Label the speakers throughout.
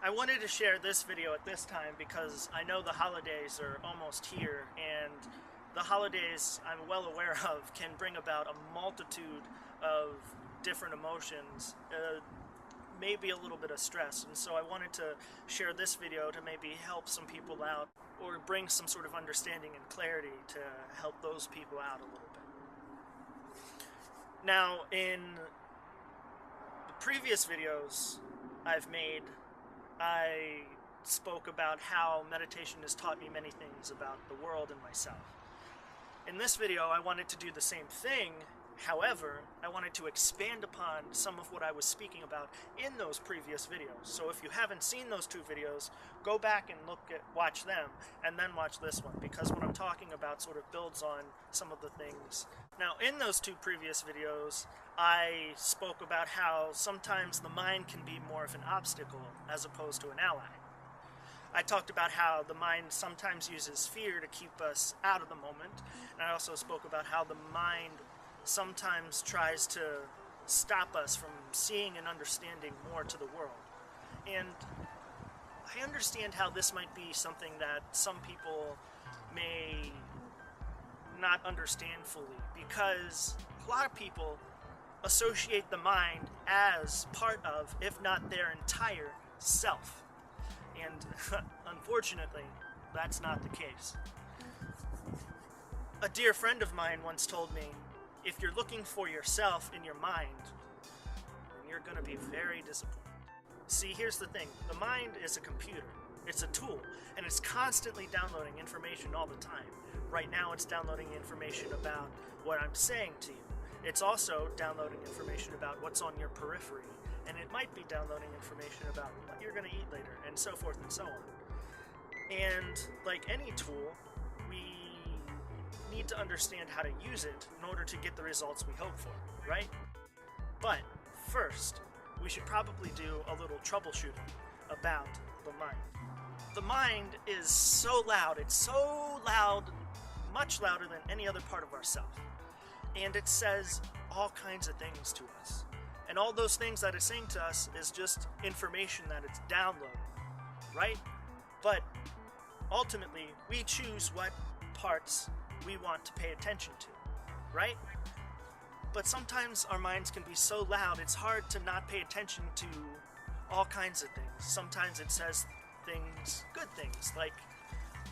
Speaker 1: I wanted to share this video at this time because I know the holidays are almost here, and the holidays, I'm well aware of, can bring about a multitude of different emotions, maybe a little bit of stress, and so I wanted to share this video to maybe help some people out or bring some sort of understanding and clarity to help those people out a little bit. Now, in the previous videos I've made, I spoke about how meditation has taught me many things about the world and myself. In this video, I wanted to do the same thing. However, I wanted to expand upon some of what I was speaking about in those previous videos. So if you haven't seen those two videos, go back and watch them, and then watch this one, because what I'm talking about sort of builds on some of the things. Now, in those two previous videos, I spoke about how sometimes the mind can be more of an obstacle as opposed to an ally. I talked about how the mind sometimes uses fear to keep us out of the moment, and I also spoke about how the mind sometimes tries to stop us from seeing and understanding more to the world. And I understand how this might be something that some people may not understand fully, because a lot of people associate the mind as part of, if not their entire self. And unfortunately, that's not the case. A dear friend of mine once told me, if you're looking for yourself in your mind, then you're going to be very disappointed. See, here's the thing. The mind is a computer. It's a tool, and it's constantly downloading information all the time. Right now, it's downloading information about what I'm saying to you. It's also downloading information about what's on your periphery, and it might be downloading information about what you're going to eat later, and so forth and so on. And like any tool, we need to understand how to use it in order to get the results we hope for, right? But first, we should probably do a little troubleshooting about the mind. The mind is so loud, it's so loud, much louder than any other part of ourself. And it says all kinds of things to us. And all those things that it's saying to us is just information that it's downloading, right? But ultimately, we choose what parts we want to pay attention to, right? But sometimes our minds can be so loud, it's hard to not pay attention to all kinds of things. Sometimes it says things, good things, like,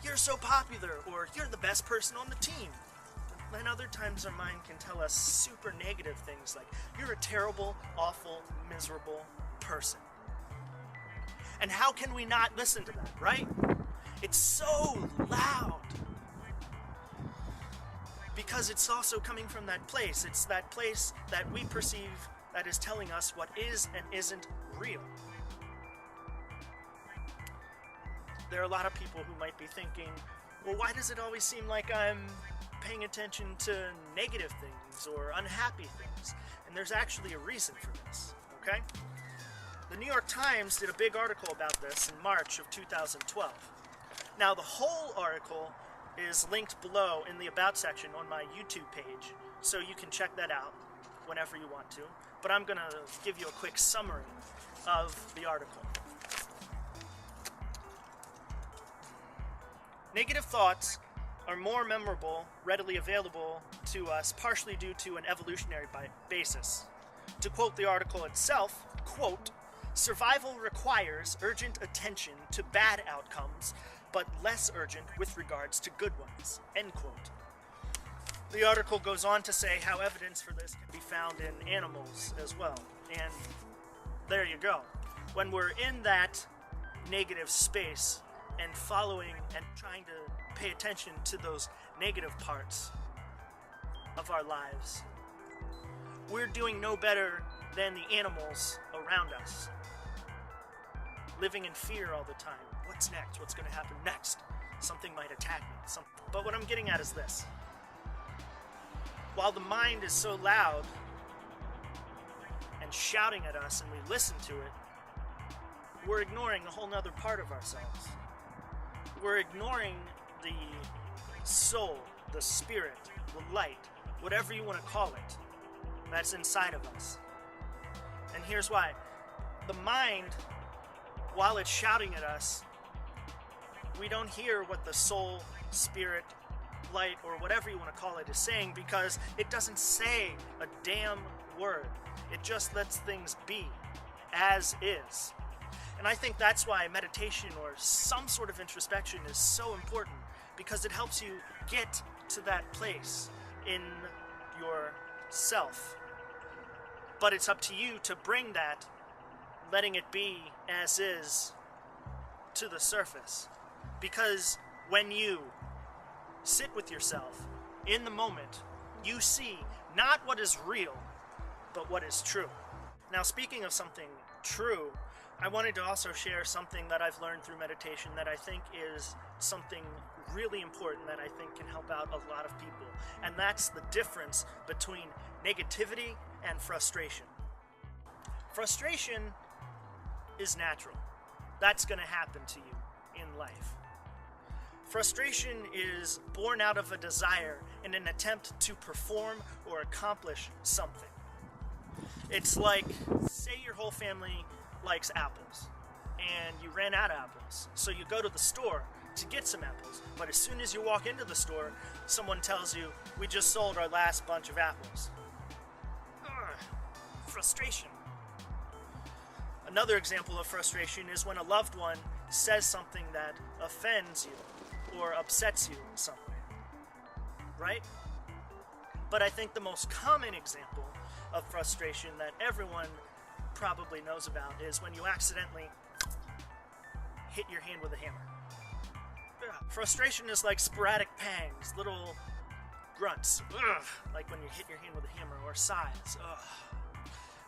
Speaker 1: you're so popular, or you're the best person on the team. And other times our mind can tell us super negative things like, you're a terrible, awful, miserable person. And how can we not listen to that, right? It's so loud. Because it's also coming from that place. It's that place that we perceive that is telling us what is and isn't real. There are a lot of people who might be thinking, well, why does it always seem like I'm paying attention to negative things or unhappy things? And there's actually a reason for this, okay? The New York Times did a big article about this in March of 2012. Now, the whole article is linked below in the About section on my YouTube page, so you can check that out whenever you want to. But I'm going to give you a quick summary of the article. Negative thoughts are more memorable, readily available to us, partially due to an evolutionary basis. To quote the article itself, quote, survival requires urgent attention to bad outcomes, but less urgent with regards to good ones, end quote. The article goes on to say how evidence for this can be found in animals as well. And there you go. When we're in that negative space and following and trying to pay attention to those negative parts of our lives, we're doing no better than the animals around us, living in fear all the time. What's next? What's going to happen next? Something might attack me. But what I'm getting at is this. While the mind is so loud and shouting at us and we listen to it, we're ignoring a whole nother part of ourselves. We're ignoring the soul, the spirit, the light, whatever you want to call it, that's inside of us. And here's why. The mind while it's shouting at us, we don't hear what the soul, spirit, light, or whatever you want to call it is saying, because it doesn't say a damn word. It just lets things be as is. And I think that's why meditation or some sort of introspection is so important, because it helps you get to that place in yourself. But it's up to you to bring that, letting it be as is, to the surface. Because when you sit with yourself in the moment, you see not what is real, but what is true. Now, speaking of something true, I wanted to also share something that I've learned through meditation that I think is something really important that I think can help out a lot of people. And that's the difference between negativity and frustration. Frustration is natural. That's going to happen to you in life. Frustration is born out of a desire in an attempt to perform or accomplish something. It's like, say your whole family likes apples, and you ran out of apples, so you go to the store to get some apples, but as soon as you walk into the store, someone tells you, we just sold our last bunch of apples. Frustration. Another example of frustration is when a loved one says something that offends you or upsets you in some way, right? But I think the most common example of frustration that everyone probably knows about is when you accidentally hit your hand with a hammer. Frustration is like sporadic pangs, little grunts, like when you hit your hand with a hammer, or sighs.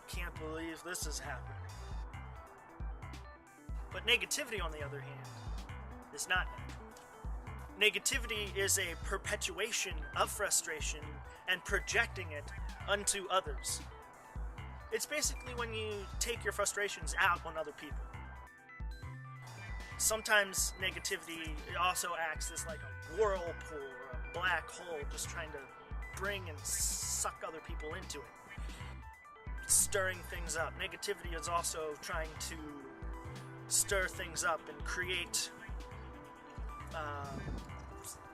Speaker 1: Can't believe this is happening. But negativity, on the other hand, is not negative. Negativity is a perpetuation of frustration and projecting it unto others. It's basically when you take your frustrations out on other people. Sometimes negativity also acts as like a whirlpool or a black hole, just trying to bring and suck other people into it, stirring things up. Negativity is also trying to stir things up and create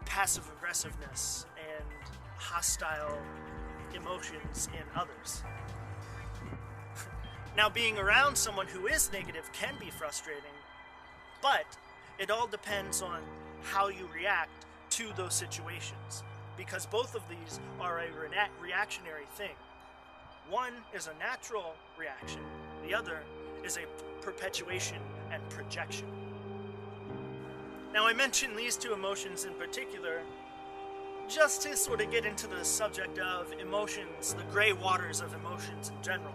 Speaker 1: passive aggressiveness and hostile emotions in others. Now, being around someone who is negative can be frustrating, but it all depends on how you react to those situations, because both of these are a reactionary thing. One is a natural reaction, the other is a perpetuation and projection. Now, I mentioned these two emotions in particular just to sort of get into the subject of emotions, the gray waters of emotions in general,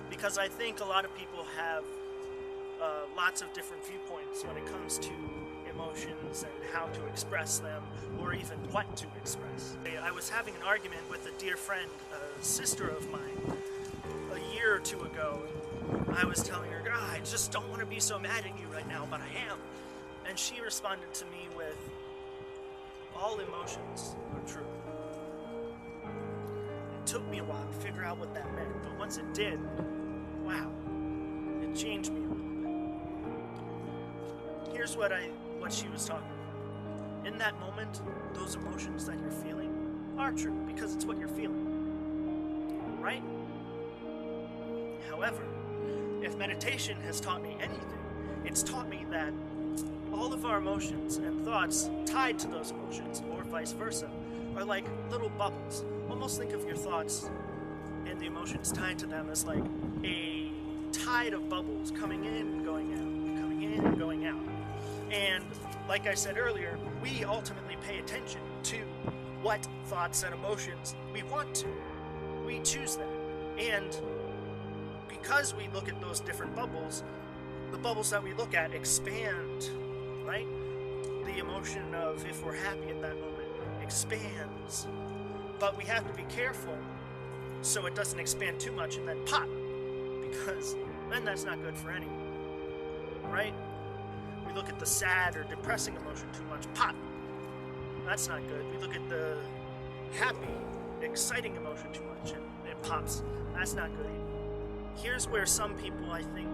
Speaker 1: because I think a lot of people have lots of different viewpoints when it comes to emotions and how to express them, or even what to express. I was having an argument with a dear friend, a sister of mine, a year or two ago. I was telling her, I just don't want to be so mad at you right now, but I am. And she responded to me with, all emotions are true. It took me a while to figure out what that meant, but once it did, wow, it changed me a little bit. Here's what she was talking about. In that moment, those emotions that you're feeling are true, because it's what you're feeling, right? However, if meditation has taught me anything, it's taught me that all of our emotions and thoughts tied to those emotions, or vice versa, are like little bubbles. Almost think of your thoughts and the emotions tied to them as like a tide of bubbles coming in and going out, coming in and going out. And like I said earlier, we ultimately pay attention to what thoughts and emotions we want to. We choose them. And because we look at those different bubbles, the bubbles that we look at expand, right? The emotion of, if we're happy at that moment, expands. But we have to be careful so it doesn't expand too much and then pop, because then that's not good for anyone, right? We look at the sad or depressing emotion too much, pop. That's not good. We look at the happy, exciting emotion too much and it pops. That's not good. Here's where some people, I think,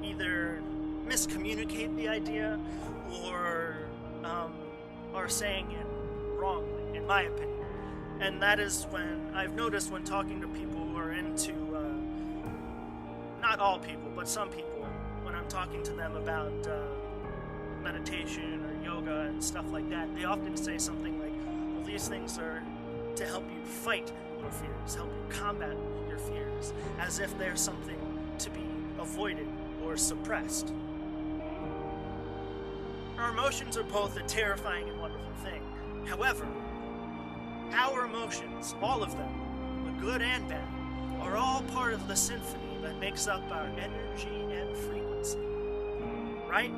Speaker 1: either miscommunicate the idea or are saying it wrongly, in my opinion. And that is when I've noticed when talking to people who are into, not all people, but some people, when I'm talking to them about meditation or yoga and stuff like that, they often say something like, well, these things are to help you fight your fears, help you combat your fears, as if they're something to be avoided or suppressed. Our emotions are both a terrifying and wonderful thing. However, our emotions, all of them, the good and bad, are all part of the symphony that makes up our energy and frequency. Right?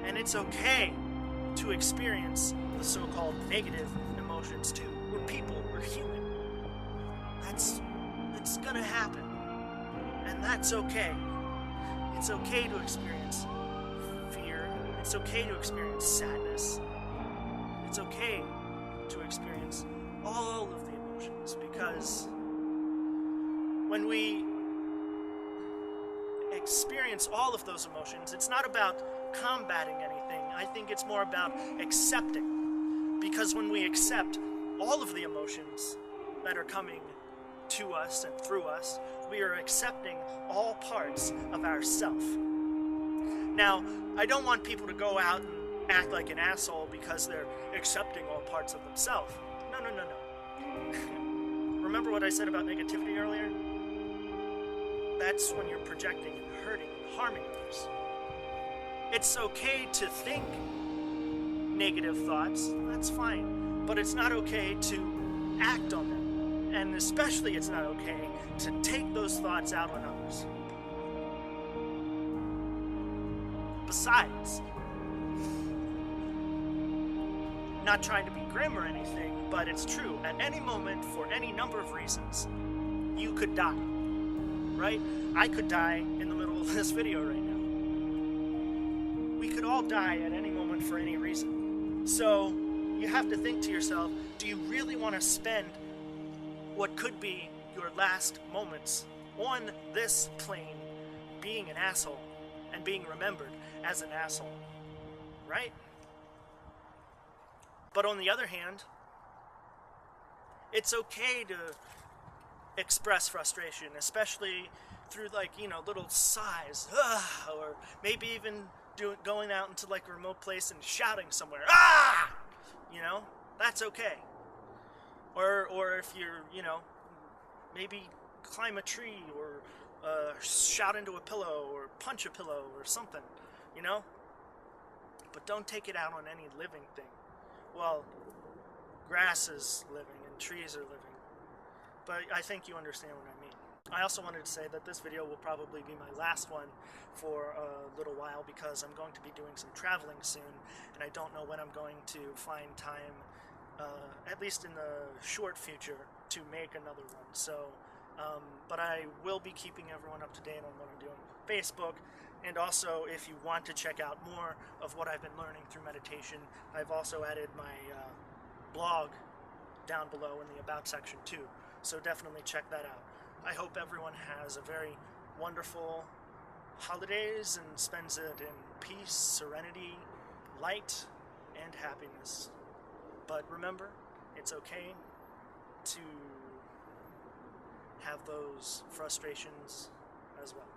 Speaker 1: And it's okay to experience the so-called negative emotions too. We're people, we're human. It's gonna happen. And that's okay. It's okay to experience fear. It's okay to experience sadness. It's okay to experience all of the emotions, because when we experience all of those emotions, it's not about combating anything. I think it's more about accepting, because when we accept all of the emotions that are coming to us and through us, we are accepting all parts of ourself. Now, I don't want people to go out and act like an asshole because they're accepting all parts of themselves. No. Remember what I said about negativity earlier? That's when you're projecting and hurting and harming others. It's okay to think negative thoughts, that's fine, but it's not okay to act on them. And especially it's not okay to take those thoughts out on others. Besides, not trying to be grim or anything, but it's true. At any moment, for any number of reasons, you could die. Right? I could die in the middle of this video right now. We could all die at any moment for any reason. So, you have to think to yourself, do you really want to spend what could be your last moments on this plane being an asshole and being remembered as an asshole? Right? But on the other hand, it's okay to express frustration, especially through little sighs, or maybe even going out into a remote place and shouting somewhere, ah! That's okay. Or if you're, maybe climb a tree or shout into a pillow or punch a pillow or something, But don't take it out on any living thing. Well, grass is living and trees are living. But I think you understand what I mean. I also wanted to say that this video will probably be my last one for a little while, because I'm going to be doing some traveling soon, and I don't know when I'm going to find time, at least in the short future, to make another one. So, but I will be keeping everyone up to date on what I'm doing on Facebook. And also, if you want to check out more of what I've been learning through meditation, I've also added my blog down below in the About section too. So definitely check that out. I hope everyone has a very wonderful holidays and spends it in peace, serenity, light, and happiness. But remember, it's okay to have those frustrations as well.